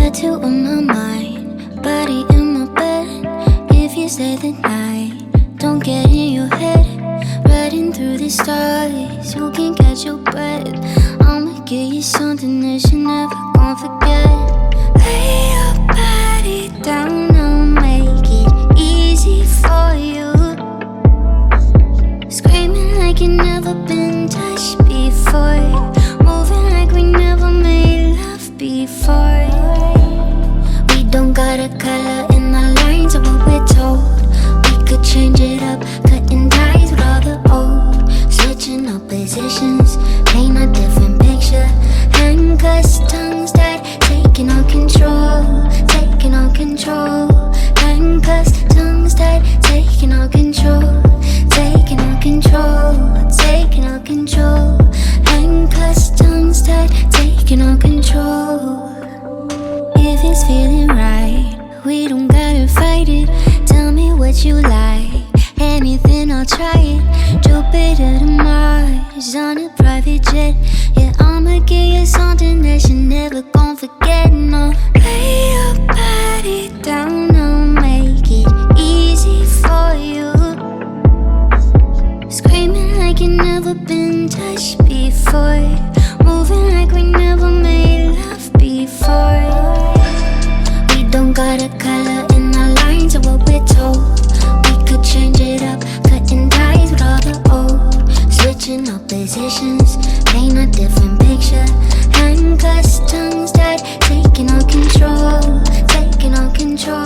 tattoo on my mind, body in my bed. If you stay the night, don't get in your head. Riding through the stars, you can't catch your breath. I'ma give you something that you never gon' forget. Lay your body down, I'll make it easy for you. Screaming like you never been touched before. Moving like we never made love before. We don't got a color in our lines of what we're told. We could change it up, cutting ties with all the old. Switching up positions, paint a different picture. Handcuffs, tongues tied, taking all control, taking all control. Handcuffs, tongues tied, taking all control, taking all control, taking all control. Handcuffs, tongues tied, taking all control. If it's feeling right, we don't gotta fight it. Tell me what you like, anything I'll try it. Jupiter to Mars on a private jet. Yeah, I'ma give you something that you're never gon' forget. No, lay your body down, I'll make it easy for you. Screaming like you never been touched before. Moving like we never made love before. We don't got a color in our lines of what we're told. We could change it up, cutting ties with all the old. Switching up positions, paint a different picture. Handcuffs, tongues tied, taking all control, taking all control.